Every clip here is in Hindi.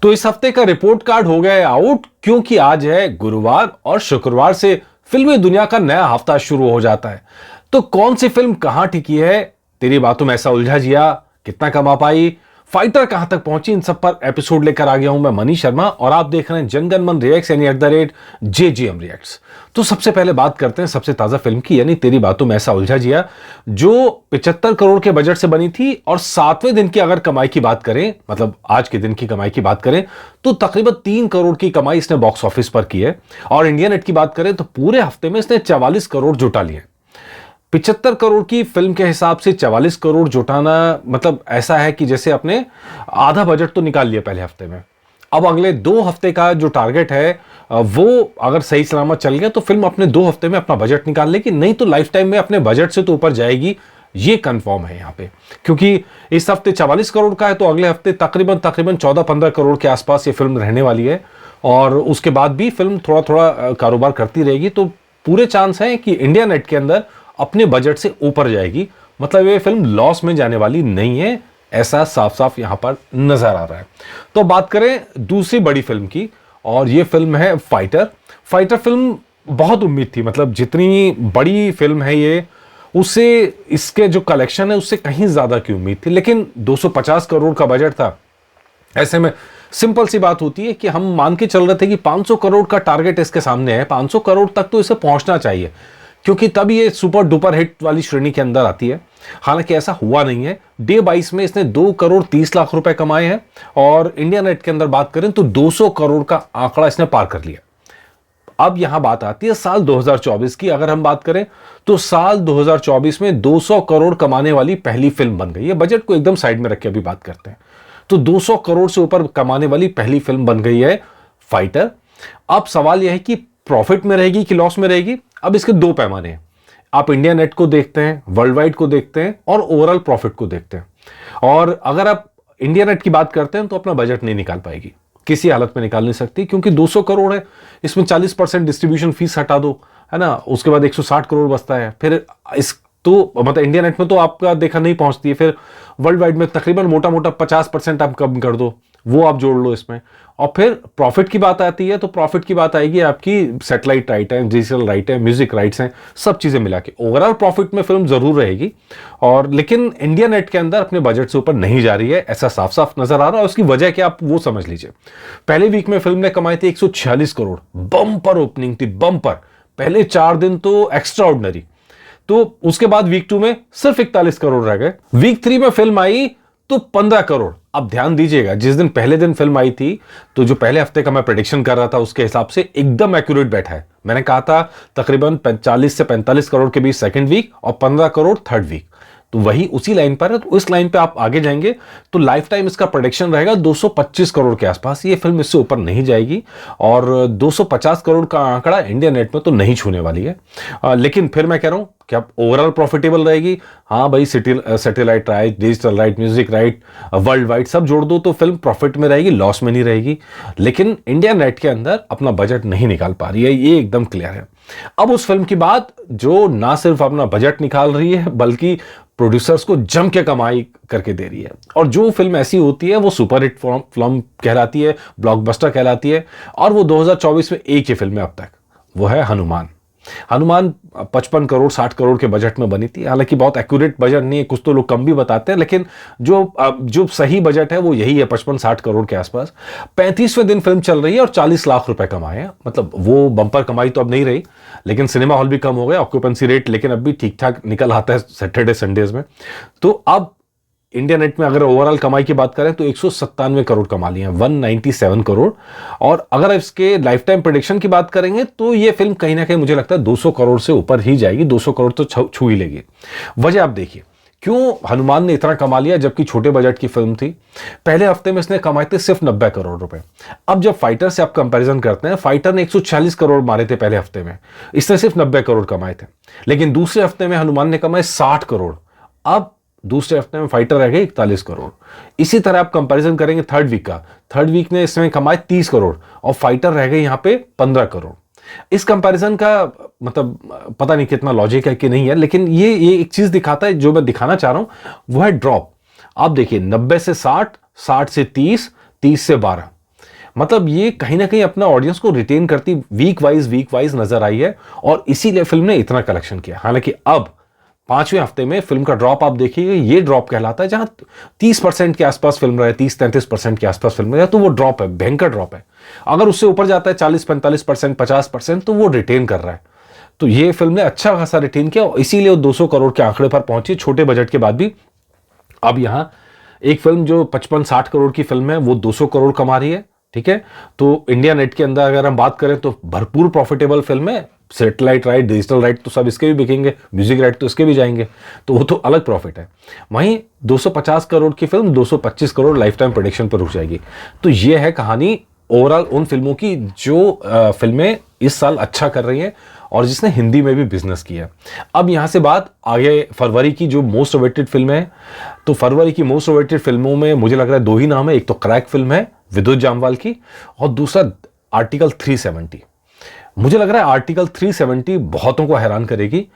तो इस हफ्ते का रिपोर्ट कार्ड हो गया है आउट, क्योंकि आज है गुरुवार और शुक्रवार से फिल्मी दुनिया का नया हफ्ता शुरू हो जाता है। तो कौन सी फिल्म कहां टिकी है, तेरी बातों में ऐसा उलझा जिया कितना कमा पाई, फाइटर कहां तक पहुंची, इन सब पर एपिसोड लेकर आ गया हूं मैं मनीष शर्मा और आप देख रहे हैं जनगण मन रिएक्ट्स यानी @JGM रिएक्ट्स। तो सबसे पहले बात करते हैं सबसे ताजा फिल्म की, यानी तेरी बातों में ऐसा उलझा जिया, जो 75 करोड़ के बजट से बनी थी और 7वें दिन की अगर कमाई की बात करें, मतलब आज के दिन की कमाई की बात करें, तो तकरीबन 3 करोड़ की कमाई इसने बॉक्स ऑफिस पर की है। और इंडिया नेट की बात करें तो पूरे हफ्ते में इसने 44 करोड़ जुटा लिए। 75 करोड़ की फिल्म के हिसाब से 44 करोड़ जुटाना मतलब ऐसा है कि जैसे अपने आधा बजट तो निकाल लिया पहले हफ्ते में। अब अगले 2 हफ्ते का जो टारगेट है वो अगर सही सलामत चल गया तो फिल्म अपने 2 हफ्ते में अपना बजट निकाल लेगी, नहीं तो लाइफ टाइम में अपने बजट से तो ऊपर जाएगी, ये कंफर्म है यहां पे। क्योंकि इस हफ्ते 44 करोड़ का है तो अगले हफ्ते तकरीबन 14-15 करोड़ के आसपास ये फिल्म रहने वाली है और उसके बाद भी फिल्म थोड़ा थोड़ा कारोबार करती रहेगी। तो पूरे चांस हैं कि इंडिया नेट के अंदर अपने बजट से ऊपर जाएगी, मतलब ये फिल्म लॉस में जाने वाली नहीं है, ऐसा साफ साफ यहां पर नजर आ रहा है। तो बात करें दूसरी बड़ी फिल्म की और ये फिल्म है फाइटर। फाइटर फिल्म बहुत उम्मीद थी, मतलब जितनी बड़ी फिल्म है ये, उससे इसके जो कलेक्शन है उससे कहीं ज्यादा की उम्मीद थी, लेकिन 250 करोड़ का बजट था। ऐसे में सिंपल सी बात होती है कि हम मान के चल रहे थे कि 500 करोड़ का टारगेट इसके सामने है, 500 करोड़ तक तो इसे पहुंचना चाहिए क्योंकि तब ये सुपर डुपर हिट वाली श्रेणी के अंदर आती है। हालांकि ऐसा हुआ नहीं है। डे 22 में इसने 2 करोड़ 30 लाख रुपए कमाए हैं और इंडिया नेट के अंदर बात करें तो 200 करोड़ का आंकड़ा इसने पार कर लिया। अब यहां बात आती है साल 2024 की। अगर हम बात करें तो साल 2024 में 200 करोड़ कमाने वाली पहली फिल्म बन गई है। बजट को एकदम साइड में रख के अभी बात करते हैं तो 200 करोड़ से ऊपर कमाने वाली पहली फिल्म बन गई है फाइटर। अब सवाल यह है कि प्रॉफिट में रहेगी कि लॉस में रहेगी। अब इसके 2 पैमाने हैं, आप इंडिया नेट को देखते हैं, वर्ल्ड वाइड को देखते हैं और ओवरऑल प्रॉफिट को देखते हैं। और अगर आप इंडिया नेट की बात करते हैं तो अपना बजट नहीं निकाल पाएगी, किसी हालत में निकाल नहीं सकती, क्योंकि 200 करोड़ है, इसमें 40% डिस्ट्रीब्यूशन फीस हटा दो, है ना, उसके बाद 160 करोड़ बचता है। फिर इस तो मतलब इंडिया नेट में तो आपका देखा नहीं पहुंचती है, फिर वर्ल्ड वाइड में तकरीबन मोटा मोटा 50% आप कम कर दो, वो आप जोड़ लो इसमें। और फिर प्रॉफिट की बात आती है तो प्रॉफिट की बात आएगी आपकी सैटेलाइट राइट है, डिजिटल राइट है, म्यूजिक राइट्स हैं, सब चीजें मिला के ओवरऑल प्रॉफिट में फिल्म जरूर रहेगी। और लेकिन इंडिया नेट के अंदर अपने बजट से ऊपर नहीं जा रही है, ऐसा साफ साफ नजर आ रहा है। उसकी वजह क्या आप वो समझ लीजिए। पहले वीक में फिल्म ने कमाई थी 146 करोड़, बम्पर ओपनिंग थी, बम्पर। पहले 4 दिन तो एक्स्ट्रा ऑर्डिनरी, तो उसके बाद वीक 2 में सिर्फ 41 करोड़ रह गए। वीक 3 में फिल्म आई तो 15 करोड़। अब ध्यान दीजिएगा, जिस दिन पहले दिन फिल्म आई थी तो जो पहले हफ्ते का मैं प्रेडिक्शन कर रहा था उसके हिसाब से एकदम एक्यूरेट बैठा है। मैंने कहा था तकरीबन 40 से 45 करोड़ के बीच सेकंड वीक और 15 करोड़ थर्ड वीक, तो वही उसी लाइन पर है। तो इस लाइन पे आप आगे जाएंगे तो लाइफ टाइम इसका प्रोडिक्शन रहेगा 225 करोड़ के आसपास। ये फिल्म इससे ऊपर नहीं जाएगी और 250 करोड़ का आंकड़ा इंडिया नेट में तो नहीं छूने वाली है। लेकिन फिर मैं कह रहा हूं कि अब ओवरऑल प्रॉफिटेबल रहेगी। हाँ भाई, satellite right, digital right, music right, world wide सब जोड़ दो तो फिल्म प्रॉफिट में रहेगी, लॉस में नहीं रहेगी। लेकिन इंडिया नेट के अंदर अपना बजट नहीं निकाल पा रही है, ये एकदम क्लियर है। अब उस फिल्म की बात जो ना सिर्फ अपना बजट निकाल रही है बल्कि प्रोड्यूसर्स को जम के कमाई करके दे रही है। और जो फिल्म ऐसी होती है वो सुपर हिट फिल्म कहलाती है, ब्लॉकबस्टर कहलाती है। और वो 2024 में एक ही फिल्म है अब तक, वो है हनुमान। हनुमान 55 करोड़ 60 करोड़ के बजट में बनी थी। हालांकि बहुत एक्यूरेट बजट नहीं है, कुछ तो लोग कम भी बताते हैं, लेकिन जो सही बजट है वो यही है, 55-60 करोड़ के आसपास। 35वें दिन फिल्म चल रही है और 40 लाख रुपए कमाए हैं। मतलब वो बंपर कमाई तो अब नहीं रही, लेकिन सिनेमा हॉल भी कम हो गया, ऑक्यूपेंसी रेट लेकिन अब भी ठीक ठाक निकल आता है सैटरडे संडेज में। तो अब इंडिया नेट में अगर ओवरऑल कमाई की बात करें तो 197 करोड़ कमा लिए हैं, 197 करोड़। और अगर इसके लाइफ टाइम प्रेडिक्शन की बात करेंगे तो ये फिल्म कहीं ना कहीं मुझे लगता है 200 करोड़ से ऊपर ही जाएगी, 200 करोड़ तो छू ही लेगी। वजह आप देखिए क्यों हनुमान ने इतना कमा लिया जबकि छोटे बजट की फिल्म थी। पहले हफ्ते में इसने कमाए थे सिर्फ 90 करोड़ रुपए। अब जब फाइटर से आप कंपैरिजन करते हैं, फाइटर ने 146 करोड़ मारे थे पहले हफ्ते में, इसने सिर्फ 90 करोड़ कमाए थे। लेकिन दूसरे हफ्ते में हनुमान ने कमाए 60 करोड़, अब दूसरे हफ्ते में फाइटर रह गए 41 करोड़। इसी तरह आप कंपैरिजन करेंगे थर्ड वीक का, थर्ड वीक ने इसमें कमाए 30 करोड़ और फाइटर रह गए यहां पे 15 करोड़। इस कंपैरिजन का मतलब पता नहीं कितना लॉजिक है कि नहीं है, लेकिन ये एक चीज दिखाता है, जो मैं दिखाना चाह रहा हूं वो है ड्रॉप। आप देखिए 90 से 60, 60 से 30, 30 से 12, मतलब ये कहीं ना कहीं अपना ऑडियंस को रिटेन करती वीक वाइज नजर आई है, और इसीलिए फिल्म ने इतना कलेक्शन किया। हालांकि अब 5वें हफ्ते में फिल्म का ड्रॉप आप देखिए, ये ड्रॉप कहलाता है जहां 30% के आसपास फिल्म रहे, 30-33% के आसपास फिल्म रहे, तो वो ड्रॉप है, भयंकर ड्रॉप है। अगर उससे ऊपर जाता है 40-45%, 50%, तो वो रिटेन कर रहा है। तो ये फिल्म ने अच्छा खासा रिटेन किया, और इसीलिए वो 200 करोड़ के आंकड़े पर पहुंची, छोटे बजट के बाद भी। अब यहां एक फिल्म जो 55-60 करोड़ की फिल्म है वो 200 करोड़ कमा रही है, ठीक है। तो इंडिया नेट के अंदर अगर हम बात करें तो भरपूर प्रॉफिटेबल फिल्म है। सैटेलाइट राइट, डिजिटल राइट तो सब इसके भी बिकेंगे, म्यूजिक राइट तो इसके भी जाएंगे, तो वो तो अलग प्रॉफिट है। वहीं 250 करोड़ की film 225 crore life time prediction पर रुक जाएगी। तो ये है कहानी ओवरऑल उन फिल्मों की जो फिल्में इस साल अच्छा कर रही हैं और जिसने हिंदी में भी बिजनेस किया है। अब यहां से बात आगे फरवरी की जो मोस्ट अवेटेड फिल्म है, तो फरवरी की मोस्ट अवेटेड फिल्मों में मुझे लग रहा है 2 ही नाम है। एक तो क्रैक फिल्म है विद्युत जामवाल की, और दूसरा आर्टिकल 370। मुझे लग रहा है आर्टिकल 370 बहुतों को हैरान करेगी।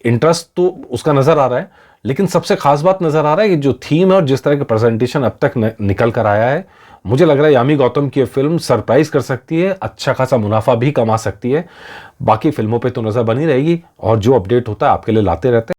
इंटरेस्ट तो उसका नजर आ रहा है, लेकिन सबसे खास बात नजर आ रहा है कि जो थीम है और जिस तरह का प्रेजेंटेशन अब तक निकल कर आया है, मुझे लग रहा है यामी गौतम की फिल्म सरप्राइज कर सकती है, अच्छा खासा मुनाफा भी कमा सकती है। बाकी फिल्मों पे तो नजर बनी रहेगी, और जो अपडेट होता है आपके लिए लाते रहते हैं।